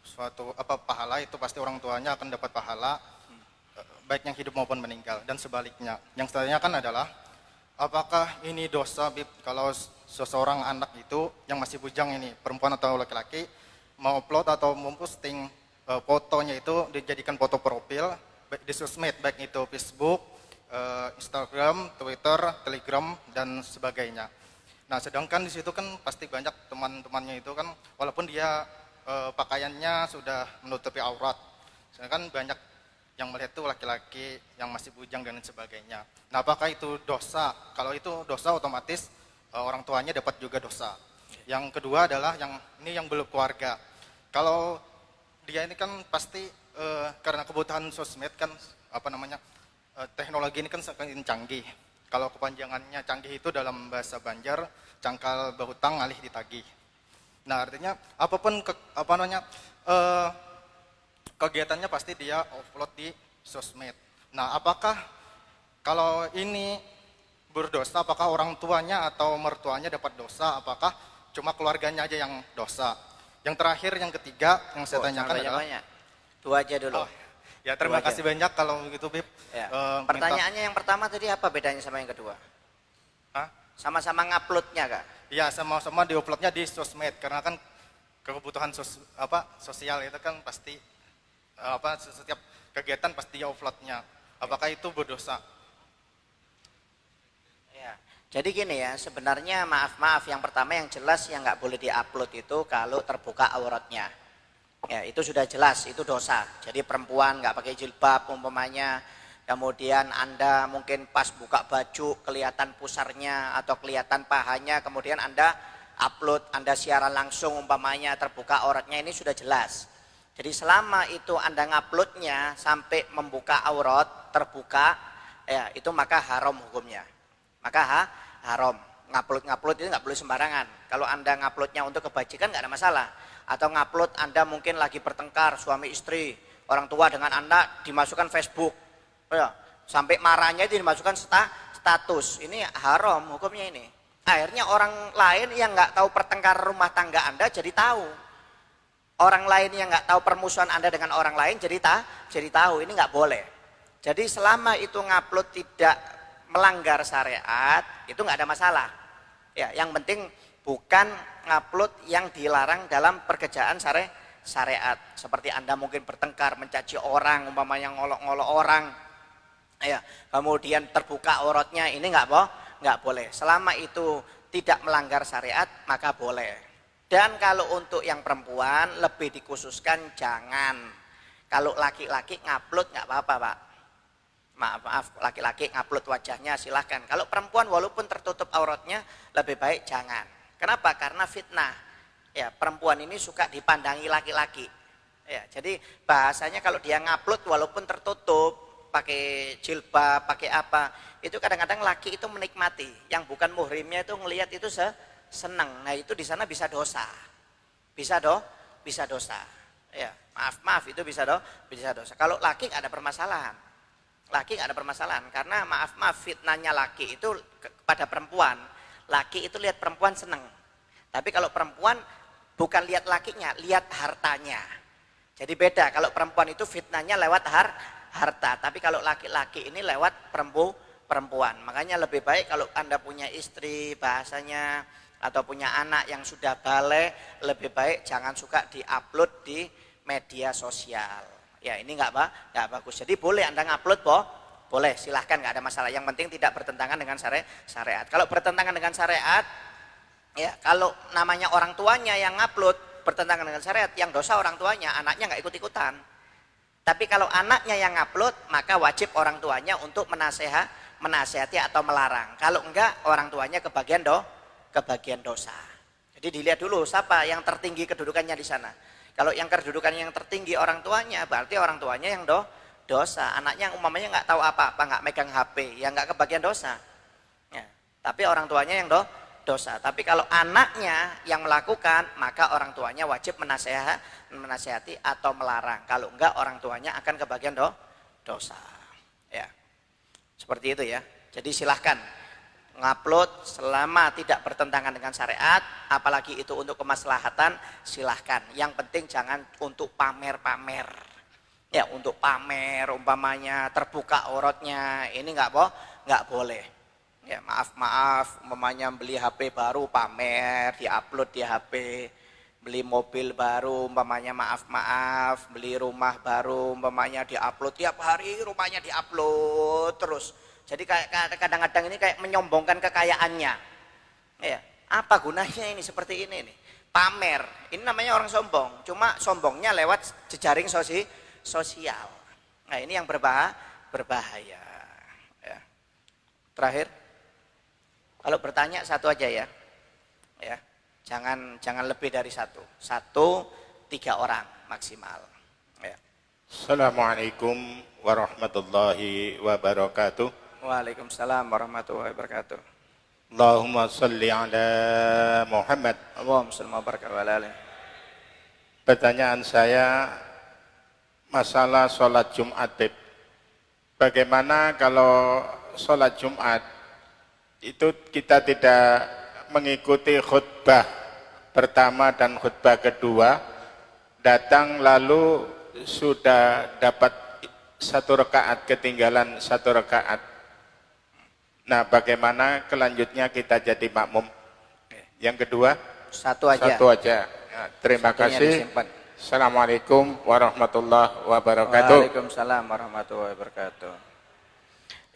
suatu pahala itu pasti orang tuanya akan dapat pahala, baik yang hidup maupun meninggal, dan sebaliknya. Yang saya tanyakan adalah apakah ini dosa Habib kalau seseorang anak itu yang masih bujang ini, perempuan atau laki-laki, mau upload atau memposting fotonya itu dijadikan foto profil baik di sosmed, baik itu Facebook, Instagram, Twitter, Telegram, dan sebagainya. Nah, sedangkan di situ kan pasti banyak teman-temannya itu kan, walaupun dia pakaiannya sudah menutupi aurat, sedangkan banyak yang melihat itu laki-laki yang masih bujang dan sebagainya. Nah, apakah itu dosa? Kalau itu dosa, otomatis orang tuanya dapat juga dosa. Yang kedua adalah yang belum keluarga. Kalau dia ini kan pasti karena kebutuhan sosmed kan teknologi ini kan semakin canggih. Kalau kepanjangannya canggih itu dalam bahasa Banjar, cangkal berhutang alih ditagih. Nah, artinya apapun kegiatannya pasti dia upload di sosmed. Nah, apakah kalau ini berdosa, apakah orang tuanya atau mertuanya dapat dosa, apakah cuma keluarganya aja yang dosa? Yang terakhir, yang ketiga yang saya tanyakan adalah
banyak. 2 aja dulu.
Ya, terima kasih banyak kalau begitu, Bib.
Ya. Pertanyaannya yang pertama tadi apa bedanya sama yang kedua? Sama-sama nguploadnya Kak?
Ya, sama-sama diuploadnya di sosmed, karena kan kebutuhan sosial itu kan pasti setiap kegiatan pasti dia uploadnya. Apakah itu berdosa?
Ya. Jadi gini ya, sebenarnya maaf yang pertama yang jelas yang nggak boleh diupload itu kalau terbuka auratnya. Ya, itu sudah jelas, itu dosa. Jadi perempuan nggak pakai jilbab umpamanya, kemudian Anda mungkin pas buka baju kelihatan pusarnya atau kelihatan pahanya, kemudian Anda upload, Anda siaran langsung umpamanya terbuka auratnya, ini sudah jelas. Jadi selama itu Anda nguploadnya sampai membuka aurat terbuka, ya itu maka haram hukumnya. Maka haram. Ngupload itu nggak boleh sembarangan. Kalau Anda nguploadnya untuk kebajikan nggak ada masalah. Atau ngupload Anda mungkin lagi bertengkar suami istri, orang tua dengan anak, dimasukkan Facebook. Ya, Sampai marahnya itu dimasukkan status. Ini haram hukumnya ini. Akhirnya orang lain yang nggak tahu pertengkaran rumah tangga Anda jadi tahu. Orang lain yang nggak tahu permusuhan Anda dengan orang lain jadi tahu. Ini nggak boleh. Jadi selama itu ngupload tidak melanggar syariat, itu nggak ada masalah. Ya, yang penting bukan ngupload yang dilarang dalam pekerjaan syariat. Seperti Anda mungkin bertengkar, mencaci orang, umpamanya ngolok-ngolok orang. Ya, kemudian terbuka auratnya, ini nggak boleh. Selama itu tidak melanggar syariat maka boleh. Dan kalau untuk yang perempuan lebih dikhususkan jangan. Kalau laki-laki ngupload nggak apa-apa, Pak. Maaf, laki-laki ngupload wajahnya silahkan. Kalau perempuan walaupun tertutup auratnya lebih baik jangan. Kenapa? Karena fitnah. Ya, perempuan ini suka dipandangi laki-laki. Ya, jadi bahasanya kalau dia ngupload walaupun tertutup, pakai jilbab, pakai apa, itu kadang-kadang laki itu menikmati, yang bukan muhrimnya itu ngelihat itu senang. Nah, itu di sana bisa dosa. Bisa dosa. Ya, maaf itu bisa dosa. Kalau laki nggak ada permasalahan. Laki nggak ada permasalahan karena maaf fitnahnya laki itu kepada perempuan. Laki itu lihat perempuan senang. Tapi kalau perempuan bukan lihat lakinya, lihat hartanya. Jadi beda, kalau perempuan itu fitnahnya lewat harta, tapi kalau laki-laki ini lewat perempuan. Makanya lebih baik kalau Anda punya istri bahasanya atau punya anak yang sudah balik, lebih baik jangan suka diupload di media sosial. Ya, ini nggak bagus. Jadi boleh Anda ngupload, boleh, silahkan, nggak ada masalah. Yang penting tidak bertentangan dengan syariat. Kalau bertentangan dengan syariat, ya kalau namanya orang tuanya yang ngupload bertentangan dengan syariat, yang dosa orang tuanya, anaknya nggak ikut-ikutan. Tapi kalau anaknya yang ngupload, maka wajib orang tuanya untuk menasehati atau melarang. Kalau enggak, orang tuanya kebagian dosa. Jadi dilihat dulu siapa yang tertinggi kedudukannya di sana. Kalau yang kedudukannya yang tertinggi orang tuanya, berarti orang tuanya yang dosa. Anaknya umpamanya nggak tahu apa-apa, nggak megang HP, ya nggak kebagian dosa. Ya, tapi orang tuanya yang dosa. Tapi kalau anaknya yang melakukan, maka orang tuanya wajib menasehati atau melarang. Kalau enggak, orang tuanya akan kebagian dosa. Ya, seperti itu ya. Jadi silahkan ngupload selama tidak bertentangan dengan syariat, apalagi itu untuk kemaslahatan, silahkan. Yang penting jangan untuk pamer-pamer. Ya, untuk pamer umpamanya terbuka auratnya, ini nggak boleh. Ya, maaf, umpamanya beli HP baru pamer, diupload di HP. Beli mobil baru, umpamanya maaf, beli rumah baru, umpamanya diupload tiap hari, rumahnya diupload terus. Jadi kadang-kadang ini kayak menyombongkan kekayaannya. Ya, apa gunanya ini seperti ini nih? Pamer. Ini namanya orang sombong. Cuma sombongnya lewat jejaring sosial. Nah, ini yang berbahaya. Ya. Terakhir, kalau bertanya satu aja ya. Ya. Jangan lebih dari satu. 3 orang maksimal. Ya.
Assalamualaikum warahmatullahi wabarakatuh.
Waalaikumsalam warahmatullahi wabarakatuh.
Allahumma salli ala Muhammad.
Allahumma salli wa barik wa ala alihi.
Pertanyaan saya masalah sholat Jumat. Bagaimana kalau sholat Jumat itu kita tidak mengikuti khutbah pertama dan khutbah kedua, datang lalu sudah dapat 1 rakaat, ketinggalan 1 rakaat. Nah, bagaimana kelanjutnya kita jadi makmum? Yang kedua,
satu aja.
Ya, terima
Satunya
kasih.
disimpan.
Assalamualaikum warahmatullahi wabarakatuh.
Waalaikumsalam warahmatullahi wabarakatuh.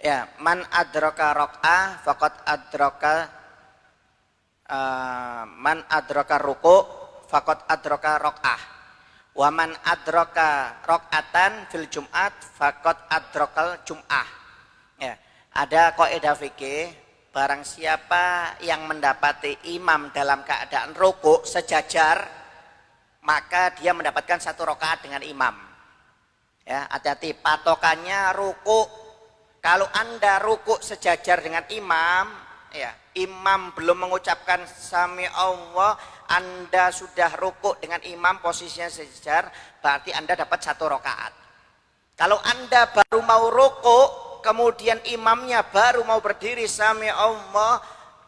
Ya, man adraka raq'ah faqad adraka man adraka ruku' faqad adraka raq'ah. Wa man adraka raq'atan fil Jum'at faqad adrakal Jum'ah. Ya, ada kaidah fikih, barang siapa yang mendapati imam dalam keadaan ruku' sejajar, maka dia mendapatkan 1 rakaat dengan imam. Ya, hati-hati patokannya ruku'. Kalau Anda ruku' sejajar dengan imam, ya, imam belum mengucapkan sami Allah, Anda sudah ruku' dengan imam posisinya sejajar, berarti Anda dapat 1 rakaat. Kalau Anda baru mau ruku', kemudian imamnya baru mau berdiri sami Allah,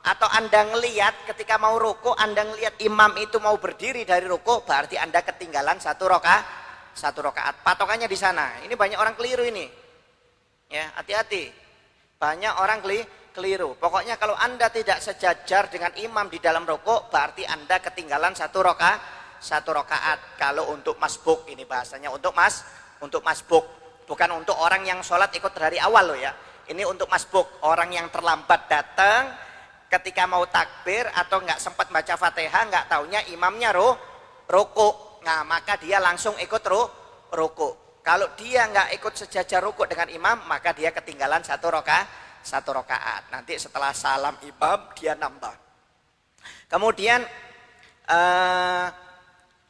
atau Anda ngelihat ketika mau ruku, Anda ngelihat imam itu mau berdiri dari ruku, berarti Anda ketinggalan satu rakaat. Patokannya di sana. Ini banyak orang keliru ini. Ya, hati-hati. Banyak orang keliru. Pokoknya kalau Anda tidak sejajar dengan imam di dalam ruku, berarti Anda ketinggalan satu rakaat. Kalau untuk masbuk, ini bahasanya untuk masbuk, bukan untuk orang yang sholat ikut dari awal loh ya. Ini untuk masbuk, orang yang terlambat datang ketika mau takbir atau nggak sempat baca Fatihah, nggak taunya imamnya ruku. Nah, maka dia langsung ikut ruku. Kalau dia nggak ikut sejajar ruku dengan imam, maka dia ketinggalan satu rakaat. Nanti setelah salam imam dia nambah. Kemudian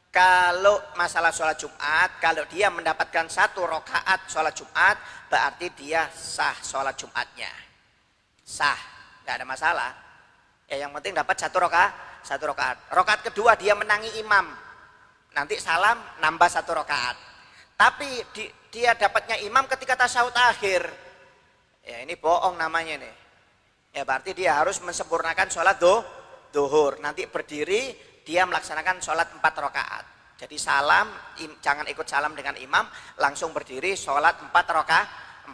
kalau masalah sholat Jumat, kalau dia mendapatkan satu rakaat sholat Jumat, berarti dia sah sholat Jumatnya. Sah, nggak ada masalah. Ya, yang penting dapat satu rakaat. Rakaat kedua dia menangi imam. Nanti salam nambah satu rakaat. Tapi dia dapatnya imam ketika tasyahud akhir. Ya, ini bohong namanya nih. Ya, berarti dia harus mensempurnakan sholat duhur. Nanti berdiri dia melaksanakan sholat 4 rakaat. Jadi salam, jangan ikut salam dengan imam, langsung berdiri sholat 4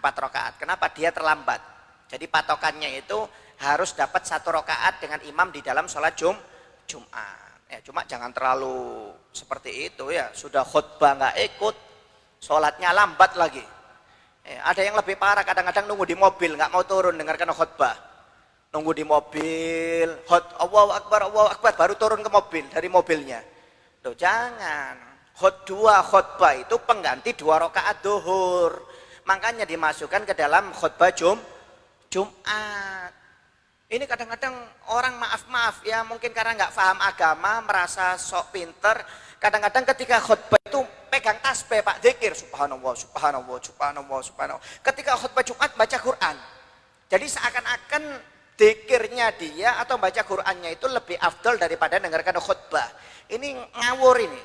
rakaat. Kenapa? Dia terlambat. Jadi patokannya itu harus dapat 1 rakaat dengan imam di dalam sholat Jumat. Ya, cuma jangan terlalu seperti itu ya. Sudah khutbah nggak ikut, sholatnya lambat lagi. Ya, ada yang lebih parah, kadang-kadang nunggu di mobil nggak mau turun dengarkan khutbah. Nunggu di mobil, Allahu Akbar baru turun ke mobil dari mobilnya. Loh, jangan. Khutbah itu pengganti 2 rakaat duhur. Makanya dimasukkan ke dalam khutbah Jumat. Ini kadang-kadang orang maaf ya, mungkin karena nggak paham agama, merasa sok pinter. Kadang-kadang ketika khutbah itu pegang tasbih, Pak, zikir subhanallah. Ketika khutbah Jumat baca Quran. Jadi seakan-akan zikirnya dia atau baca Qurannya itu lebih afdal daripada dengarkan khutbah. Ini ngawur ini.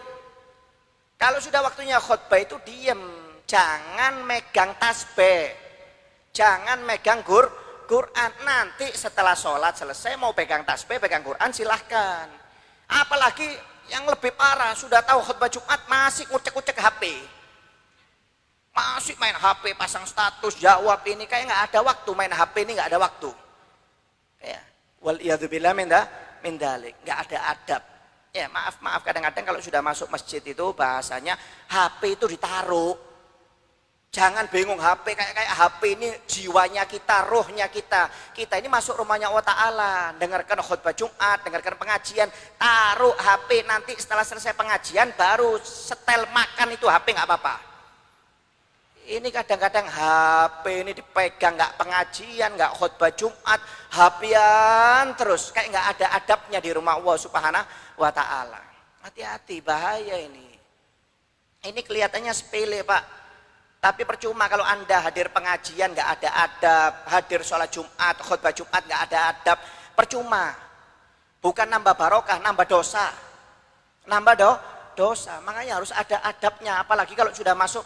Kalau sudah waktunya khutbah itu diam, jangan megang tasbih, jangan megang Quran. Nanti setelah sholat selesai mau pegang tasbih, pegang Quran silahkan. Apalagi yang lebih parah, sudah tahu khutbah Jumat masih ngucek-ngucek HP, masih main HP, pasang status, jawab ini, kayak nggak ada waktu main HP ini, nggak ada waktu. Ya, wal iyadzubillah min dalik, nggak ada adab. Ya, maaf kadang-kadang kalau sudah masuk masjid itu bahasanya HP itu ditaruh. Jangan bingung HP, kayak HP ini jiwanya kita, rohnya kita. Kita ini masuk rumahnya Allah Ta'ala, dengarkan khutbah Jumat, dengarkan pengajian, taruh HP, nanti setelah selesai pengajian baru setel makan itu HP nggak apa-apa. Ini kadang-kadang HP ini dipegang, nggak pengajian, nggak khutbah Jumat, HP-an terus, kayak nggak ada adabnya di rumah Allah Subhanahu wa Ta'ala. Hati-hati, bahaya ini. Ini kelihatannya sepele, Pak. Tapi percuma kalau Anda hadir pengajian nggak ada adab, hadir sholat Jumat, khutbah Jumat nggak ada adab, percuma. Bukan nambah barokah, nambah dosa. Dosa. Makanya harus ada adabnya, apalagi kalau sudah masuk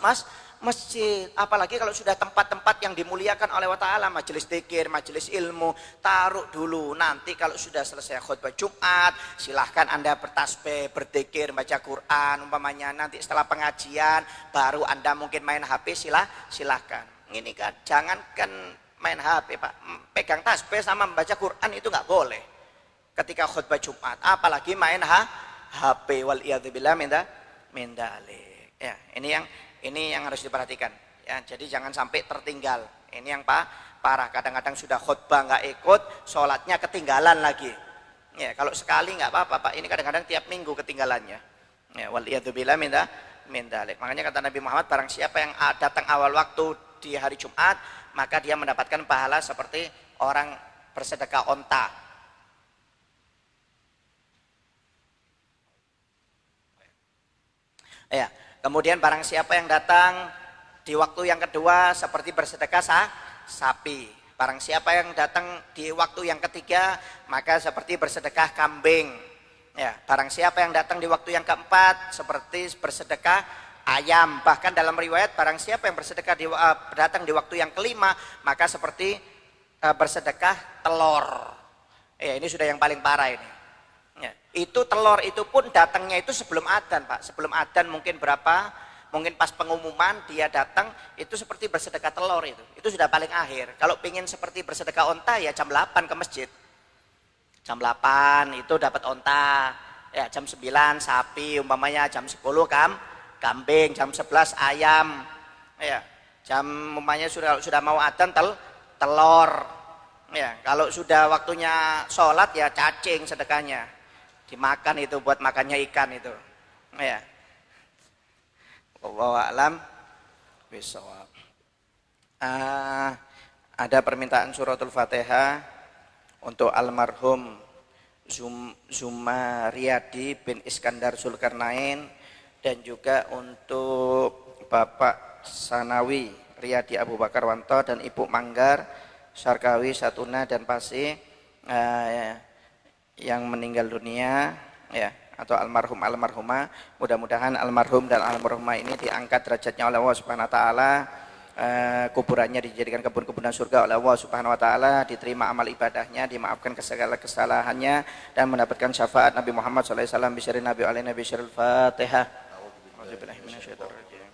masjid, apalagi kalau sudah tempat-tempat yang dimuliakan oleh Allah Ta'ala, majelis dzikir, majelis ilmu, taruh dulu. Nanti kalau sudah selesai khutbah Jumat, silahkan Anda bertasbih, berzikir, baca Quran, umpamanya nanti setelah pengajian, baru Anda mungkin main HP, silahkan. Ini kan, jangankan main HP, Pak, pegang tasbih sama membaca Quran itu nggak boleh ketika khutbah Jumat, apalagi main HP, wal iyadzubillah min dalik. Ya, ini yang harus diperhatikan ya, jadi jangan sampai tertinggal. Ini yang parah, kadang-kadang sudah khutbah nggak ikut, sholatnya ketinggalan lagi ya. Kalau sekali nggak apa-apa, Pak, ini kadang-kadang tiap minggu ketinggalannya ya, waliyadzubillah min dalik. Makanya kata Nabi Muhammad, barang siapa yang datang awal waktu di hari Jumat, maka dia mendapatkan pahala seperti orang bersedekah onta. Ya, kemudian barang siapa yang datang di waktu yang kedua seperti bersedekah sapi. Barang siapa yang datang di waktu yang ketiga maka seperti bersedekah kambing. Ya, barang siapa yang datang di waktu yang keempat seperti bersedekah ayam. Bahkan dalam riwayat barang siapa yang bersedekah datang di waktu yang kelima, maka seperti bersedekah telur. Ya, ini sudah yang paling parah ini. Ya, itu telur itu pun datangnya itu sebelum adzan, Pak. Sebelum adzan mungkin berapa? Mungkin pas pengumuman dia datang, itu seperti bersedekah telur itu. Itu sudah paling akhir. Kalau pengen seperti bersedekah onta ya jam 8 ke masjid. Jam 8 itu dapat onta. Ya, jam 9 sapi umpamanya, jam 10 kambing, jam 11 ayam. Ya, jam umpamanya sudah mau adzan telur. Ya, kalau sudah waktunya sholat ya cacing sedekahnya. Dimakan itu buat makannya ikan itu. Ya. Wallahu a'lam bishawab. Ada permintaan suratul Fatihah untuk almarhum Zumariyadi bin Iskandar Zulkarnain dan juga untuk Bapak Sanawi Riyadi Abu Bakar Wanto dan Ibu Manggar Sarkawi Satuna dan Pasi yang meninggal dunia ya, atau almarhumah. Mudah-mudahan almarhum dan almarhumah ini diangkat derajatnya oleh Allah Subhanahu wa taala, kuburannya dijadikan kebun-kebunan surga oleh Allah Subhanahu wa taala, diterima amal ibadahnya, dimaafkan segala kesalahannya dan mendapatkan syafaat Nabi Muhammad sallallahu alaihi wasallam bisyirin Nabi alaihi nabi syirul Fatihah. A'udzubillahi minasyaitonir rajim.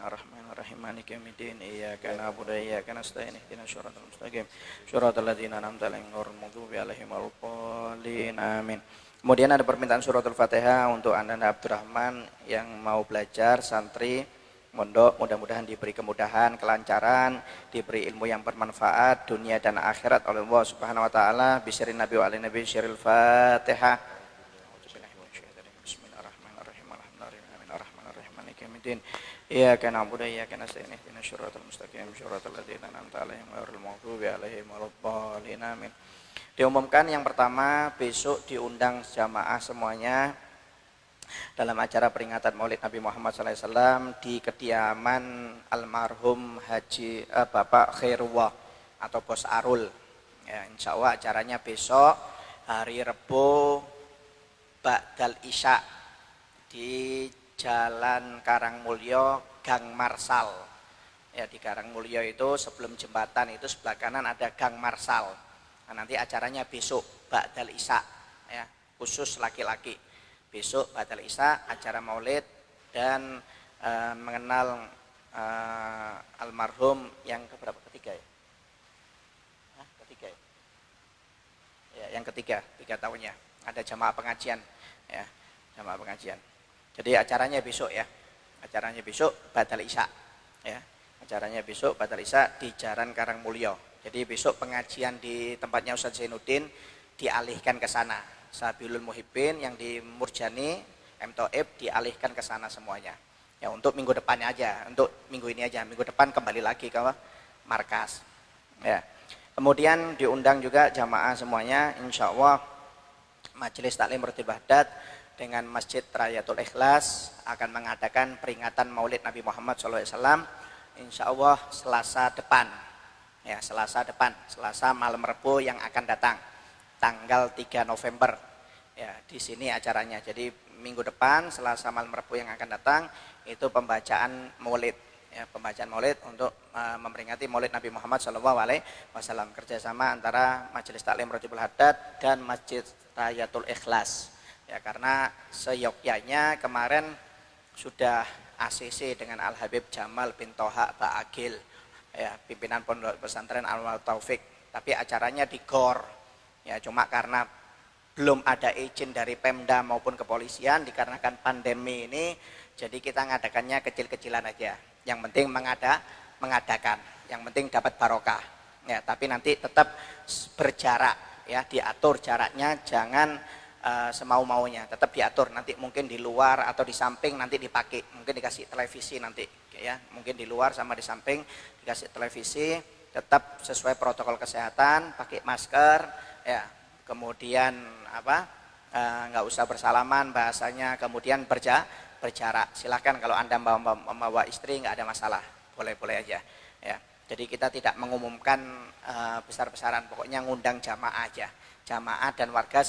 Bismillahirrahmanirrahim. Maliki yaumiddin. Iyyaka na'budu wa iyyaka nasta'in. Ihdinas shiratal mustaqim. Shiratal ladzina an'amta 'alaihim ghairil maghdubi 'alaihim waladdallin. Amin. Kemudian ada permintaan suratul Fatihah untuk Anda Abdurrahman yang mau belajar santri mondok, mudah-mudahan diberi kemudahan, kelancaran, diberi ilmu yang bermanfaat dunia dan akhirat oleh Allah Subhanahu wa taala. Bisyirin Nabi wa alihi nabi syiril Fatihah. Bismillahirrahmanirrahim. Alhamdulillahirrahmanirrahim. Maliki yaumiddin. Iyyaka na'budu wa iyyaka nasta'in. Ihdinas shiratal mustaqim. Shiratal ladzina an'amta 'alaihim ghairil maghdubi 'alaihim waladdallin. Amin. Diumumkan yang pertama, besok diundang jamaah semuanya dalam acara peringatan Maulid Nabi Muhammad SAW di kediaman almarhum Haji Bapak Khairullah atau Bos Arul. Ya, insya Allah acaranya besok hari Rebo Ba'dal Isya di Jalan Karangmulyo Gang Marsal. Ya, di Karangmulyo itu sebelum jembatan itu sebelah kanan ada Gang Marsal. Nah, nanti acaranya besok Ba'dal Isya ya, khusus laki-laki. Besok Ba'dal Isya acara Maulid dan mengenal almarhum yang keberapa, ketiga ya? Ketiga ya? Ya, yang ketiga, 3 tahunnya. Ada jamaah pengajian ya, jamaah pengajian. Jadi acaranya besok ya. Acaranya besok Ba'dal Isya ya. Acaranya besok Ba'dal Isya di Jalan Karangmulyo. Jadi besok pengajian di tempatnya Ustaz Zainuddin dialihkan ke sana. Sabilul Muhibbin yang di Murjani M.Toib dialihkan ke sana semuanya. Ya, untuk minggu depannya aja, untuk minggu ini aja. Minggu depan kembali lagi ke markas. Ya. Kemudian diundang juga jamaah semuanya, insya Allah Majelis Taklim Roti Baghdad dengan Masjid Rayatul Ikhlas akan mengadakan peringatan Maulid Nabi Muhammad SAW insya Allah Selasa depan. Ya, Selasa depan, Selasa malam Rebo yang akan datang, tanggal 3 November. Ya, di sini acaranya. Jadi minggu depan, Selasa malam Rebo yang akan datang, itu pembacaan Maulid. Ya, pembacaan Maulid untuk memperingati Maulid Nabi Muhammad SAW. Kerjasama antara Majelis Taklim Roti Baghdad dan Masjid Rayatul Ikhlas. Ya, karena seyogyanya kemarin sudah ACC dengan Al Habib Jamal bin Toha Ba'agil. Ya, pimpinan Pondok Pesantren Al Taufik, tapi acaranya di GOR. Ya, cuma karena belum ada izin dari Pemda maupun kepolisian dikarenakan pandemi ini, jadi kita ngadakannya kecil-kecilan aja. Yang penting mengadakan, yang penting dapat barokah. Ya, tapi nanti tetap berjarak ya, diatur jaraknya, jangan semau-maunya, tetap diatur. Nanti mungkin di luar atau di samping nanti dipakai, mungkin dikasih televisi nanti ya, mungkin di luar sama di samping dikasih televisi, tetap sesuai protokol kesehatan, pakai masker ya, kemudian nggak usah bersalaman bahasanya, kemudian berjarak. Silakan kalau Anda membawa istri nggak ada masalah, boleh-boleh aja ya. Jadi kita tidak mengumumkan besar-besaran, pokoknya ngundang jamaah aja, jamaah dan warga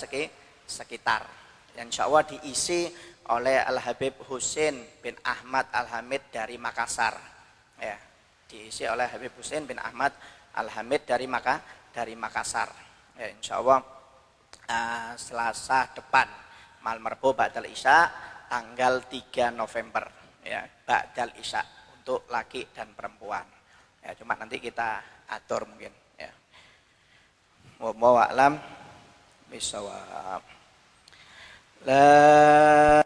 sekitar. Insya Allah diisi oleh Al Habib Husin bin Ahmad Al Hamid dari Makassar. Ya, diisi oleh Habib Husin bin Ahmad Al Hamid dari Makassar. Ya, insya Allah Selasa depan malam Rebo Ba'dal Isya tanggal 3 November ya, Ba'dal Isya untuk laki dan perempuan. Ya, cuma nanti kita atur mungkin ya. Wallahu a'lam bishawab. La